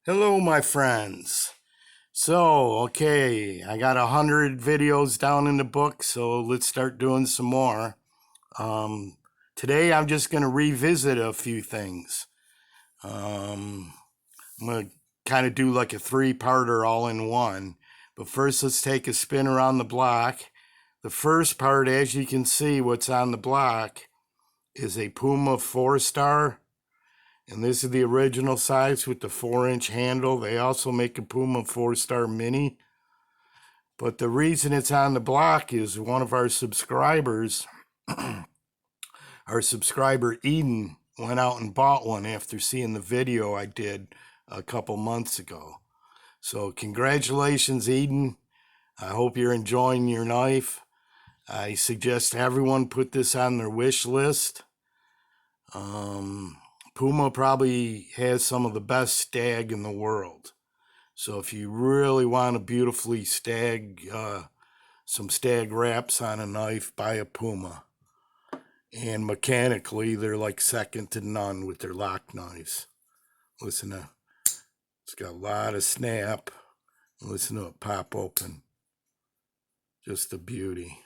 Hello, my friends. Okay, I got 100 videos down in the book, so let's start doing some more. Um, Today, I'm just going to revisit a few things. I'm going to kind of do like a three-parter all in one. But first, let's take a spin around the block. The first part, as you can see, what's on the block is a Puma 4-star. And this is the original size with the 4-inch handle. They also make a Puma 4-star mini. But the reason it's on the block is one of our subscribers, our subscriber Eden, went out and bought one after seeing the video I did a couple months ago. So congratulations, Eden. I hope you're enjoying your knife. I suggest everyone put this on their wish list. Puma probably has some of the best stag in the world. So if you really want to beautifully some stag wraps on a knife, buy a Puma. And mechanically, they're like second to none with their lock knives. Listen to, it's got a lot of snap. Listen to it pop open. Just a beauty.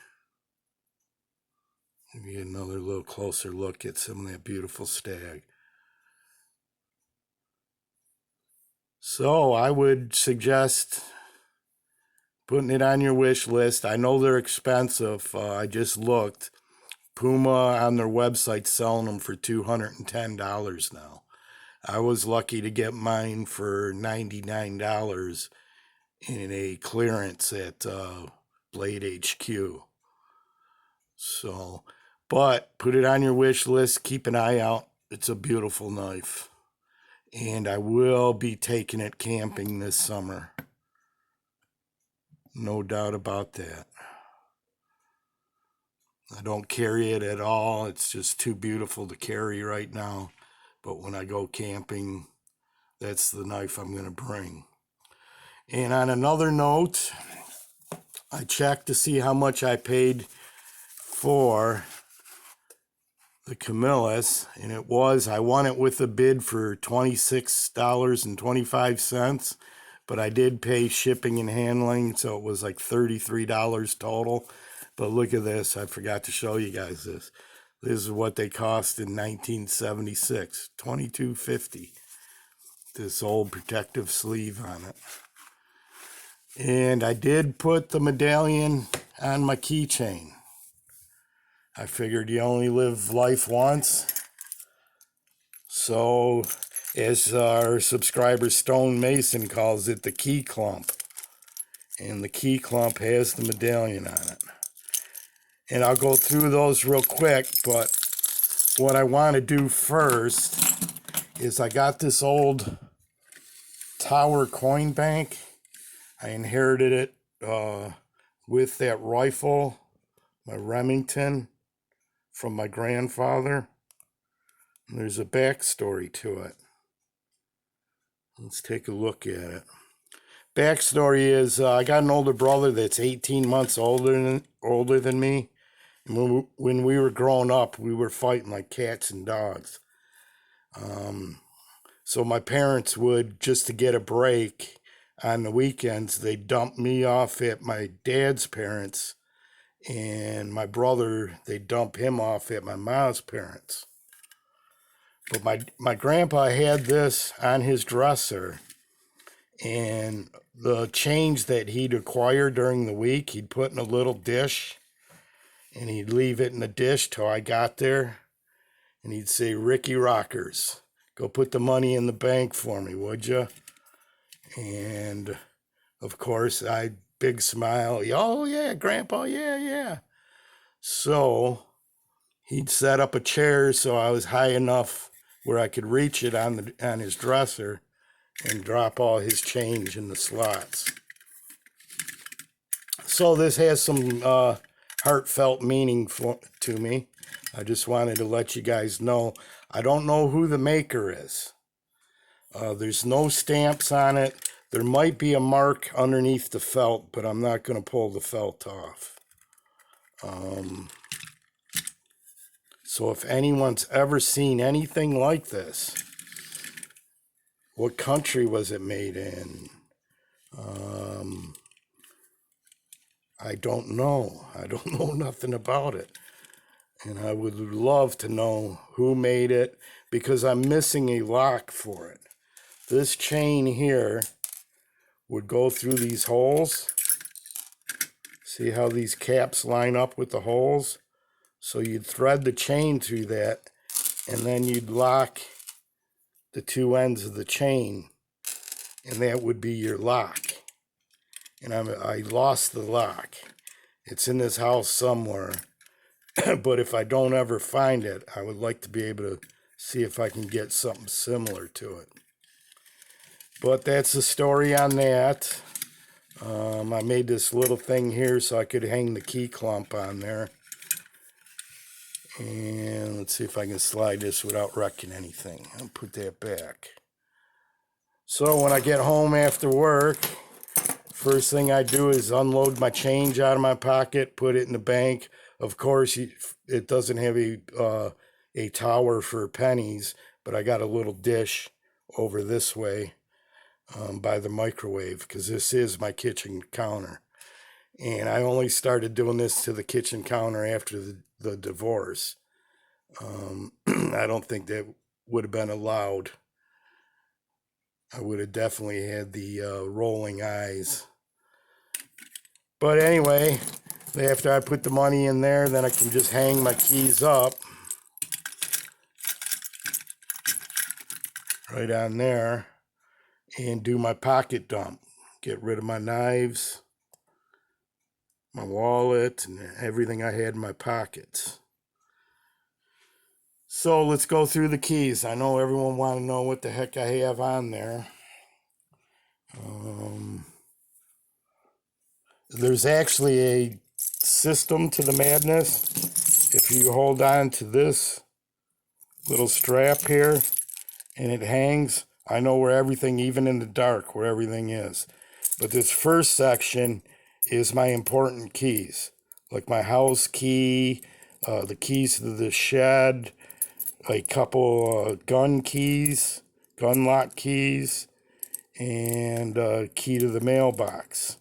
Maybe get another little closer look at some of that beautiful stag. So I would suggest putting it on your wish list. I know they're expensive. I just looked. Puma on their website selling them for $210 now. I was lucky to get mine for $99 in a clearance at Blade HQ. So, but put it on your wish list. Keep an eye out. It's a beautiful knife. And I will be taking it camping this summer. No doubt about that. I don't carry it at all. It's just too beautiful to carry right now. But when I go camping, that's the knife I'm going to bring. And on another note, I checked to see how much I paid for the Camillus, and I won it with a bid for $26.25, but I did pay shipping and handling, so it was like $33 total. But look at this. I forgot to show you guys this. This is what they cost in 1976, $22.50. This old protective sleeve on it. And I did put the medallion on my keychain. I figured you only live life once. So, as our subscriber Stone Mason calls it, the key clump. And the key clump has the medallion on it. And I'll go through those real quick, but what I want to do first is I got this old Tower coin bank. I inherited it with that rifle, my Remington, from my grandfather. And there's a backstory to it. Let's take a look at it. Backstory is I got an older brother that's 18 months older than me. And when we were growing up, we were fighting like cats and dogs. So my parents would, just to get a break on the weekends, they'd dump me off at my dad's parents, and my brother, they'd dump him off at my mom's parents. But my grandpa had this on his dresser, and the change that he'd acquire during the week, he'd put in a little dish, and he'd leave it in the dish till I got there, and he'd say, "Ricky Rockers, go put the money in the bank for me, would you?" And of course, big smile. "Oh yeah, Grandpa, yeah, yeah." So he'd set up a chair so I was high enough where I could reach it on his dresser and drop all his change in the slots. So this has some heartfelt meaning to me. I just wanted to let you guys know. I don't know who the maker is. There's no stamps on it. There might be a mark underneath the felt, but I'm not going to pull the felt off. So if anyone's ever seen anything like this, What country was it made in? Um, I don't know. I don't know nothing about it. And I would love to know who made it because I'm missing a lock for it. This chain here would go through these holes. See how these caps line up with the holes? So you'd thread the chain through that, and then you'd lock the two ends of the chain, and that would be your lock. And I lost the lock. It's in this house somewhere. But if I don't ever find it, I would like to be able to see if I can get something similar to it. But that's the story on that. I made this little thing here so I could hang the key clump on there. And let's see if I can slide this without wrecking anything. I'll put that back. So when I get home after work, first thing I do is unload my change out of my pocket, put it in the bank. Of course, it doesn't have a tower for pennies, but I got a little dish over this way by the microwave because this is my kitchen counter. And I only started doing this to the kitchen counter after the divorce. I don't think that would have been allowed. I would have definitely had the rolling eyes. But anyway, after I put the money in there, then I can just hang my keys up right on there and do my pocket dump. Get rid of my knives, my wallet, and everything I had in my pockets. So let's go through the keys. I know everyone wants to know what the heck I have on there. There's actually a system to the madness. If you hold on to this little strap here and it hangs, I know where everything, even in the dark, where everything is. But this first section is my important keys, like my house key, the keys to the shed, a couple gun keys, gun lock keys, and key to the mailbox.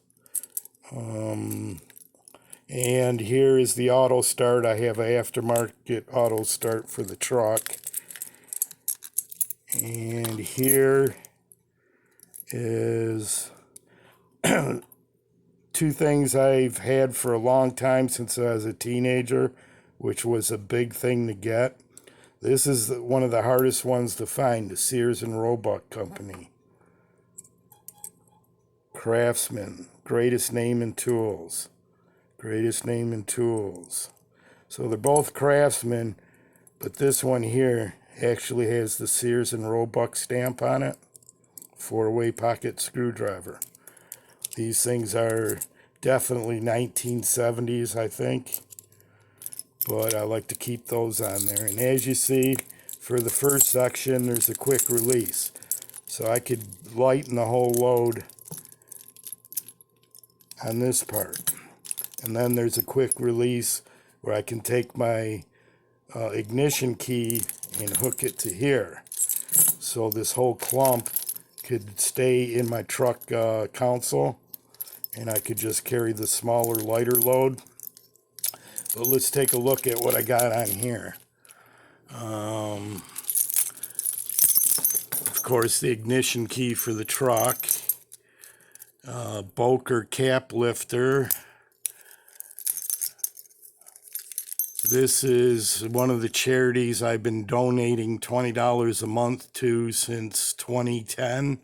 And here is the auto start. I have an aftermarket auto start for the truck. And here is two things I've had for a long time since I was a teenager, which was a big thing to get. This is one of the hardest ones to find, the Sears and Roebuck Company. Craftsman, greatest name in tools. Greatest name in tools. So they're both Craftsman, but this one here actually has the Sears and Roebuck stamp on it. 4-way pocket screwdriver. These things are definitely 1970s, I think. But I like to keep those on there. And as you see, for the first section, there's a quick release. So I could lighten the whole load on this part. And then there's a quick release where I can take my ignition key and hook it to here. So this whole clump could stay in my truck console, and I could just carry the smaller, lighter load. But let's take a look at what I got on here. Of course, the ignition key for the truck, Boker cap lifter. This is one of the charities I've been donating $20 a month to since 2010.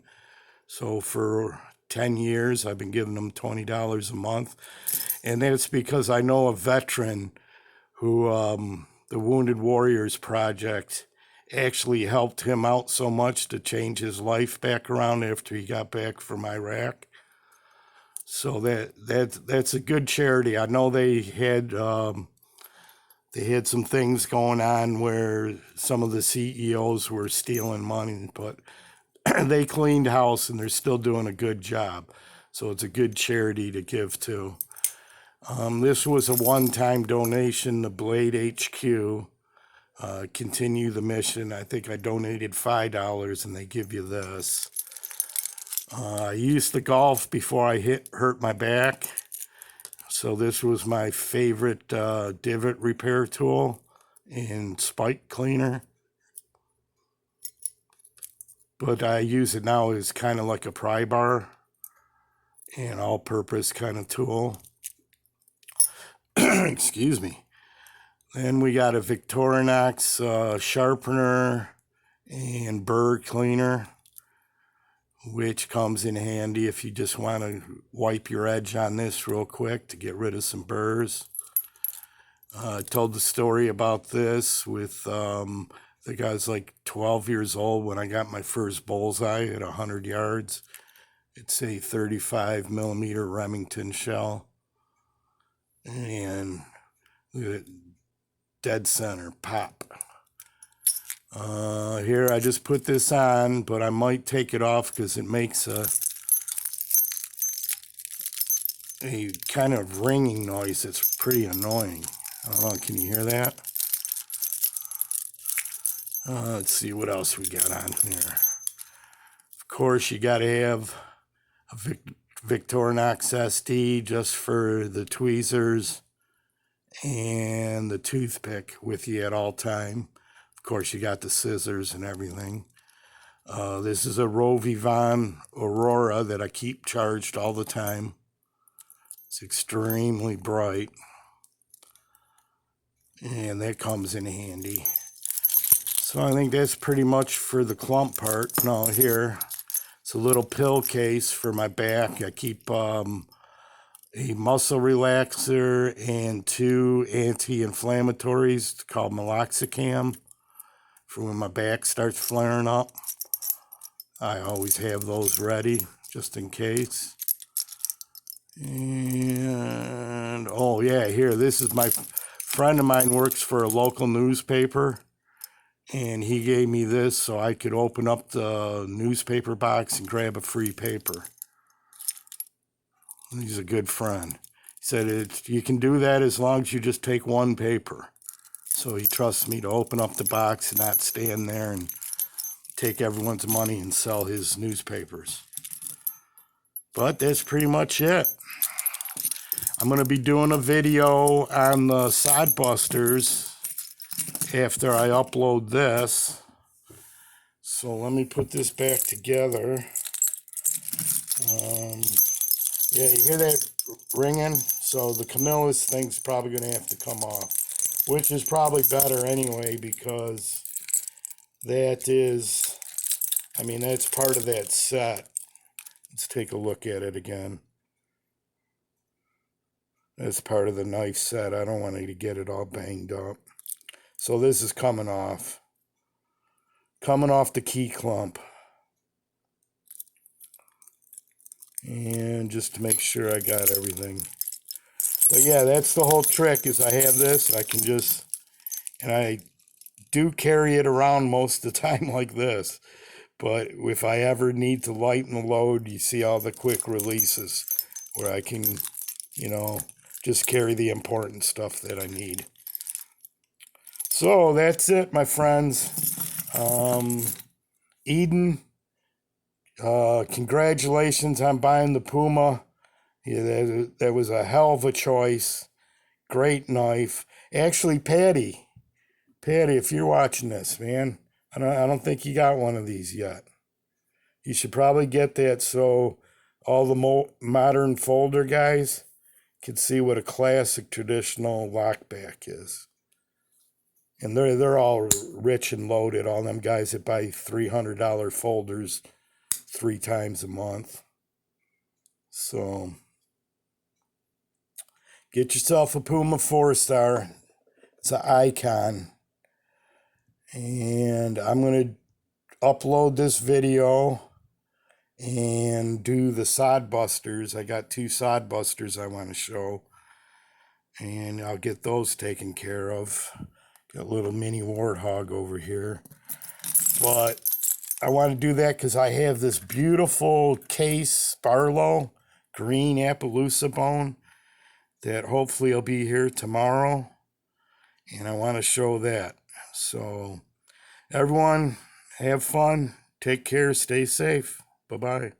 So for 10 years, I've been giving them $20 a month. And that's because I know a veteran who, the Wounded Warriors Project, actually helped him out so much to change his life back around after he got back from Iraq. So that's a good charity. I know they had some things going on where some of the CEOs were stealing money, but they cleaned house and they're still doing a good job. So it's a good charity to give to. This was a one-time donation to Blade HQ. continue the mission. I think I donated $5 and they give you this. I used the golf before I hurt my back. So this was my favorite divot repair tool and spike cleaner. But I use it now as kind of like a pry bar and all-purpose kind of tool. Excuse me. Then we got a Victorinox sharpener and burr cleaner, which comes in handy if you just want to wipe your edge on this real quick to get rid of some burrs. I told the story about this with I think I was like 12 years old when I got my first bullseye at 100 yards. It's a 35 millimeter Remington shell. And dead center, pop. Here I just put this on, but I might take it off because it makes a kind of ringing noise. It's pretty annoying. I don't know, can you hear that? Let's see what else we got on here. Of course, you got to have a Victorinox SD just for the tweezers and the toothpick with you at all time. Of course, you got the scissors and everything. This is a Rovivon Aurora that I keep charged all the time. It's extremely bright. And that comes in handy. So I think that's pretty much for the clump part. No, here, it's a little pill case for my back. I keep a muscle relaxer and 2 anti-inflammatories called Meloxicam for when my back starts flaring up. I always have those ready just in case. And, oh yeah, here, this is my friend of mine works for a local newspaper. And he gave me this so I could open up the newspaper box and grab a free paper. He's a good friend. He said, you can do that as long as you just take one paper. So he trusts me to open up the box and not stand there and take everyone's money and sell his newspapers. But that's pretty much it. I'm going to be doing a video on the sod busters after I upload this. So let me put this back together. Yeah, you hear that ringing? So the Camillus thing's probably going to have to come off, which is probably better anyway because that is, I mean, that's part of that set. Let's take a look at it again. That's part of the knife set. I don't want you to get it all banged up. So this is coming off. Coming off the key clump. And just to make sure I got everything. But yeah, that's the whole trick is I have this. I can just, and I do carry it around most of the time like this. But if I ever need to lighten the load, you see all the quick releases where I can, you know, just carry the important stuff that I need. So that's it, my friends. Eden, congratulations on buying the Puma. Yeah, that was a hell of a choice. Great knife. Actually, Patty, if you're watching this, man, I don't think you got one of these yet. You should probably get that so all the modern folder guys can see what a classic traditional lockback is. And they're all rich and loaded, all them guys that buy $300 folders 3 times a month. So get yourself a Puma 4-star. It's an icon. And I'm going to upload this video and do the sod busters. I got 2 sod busters I want to show. And I'll get those taken care of. Got a little mini warthog over here. But I want to do that because I have this beautiful case Barlow green Appaloosa bone that hopefully will be here tomorrow. And I want to show that. So everyone, have fun, take care, stay safe. Bye bye.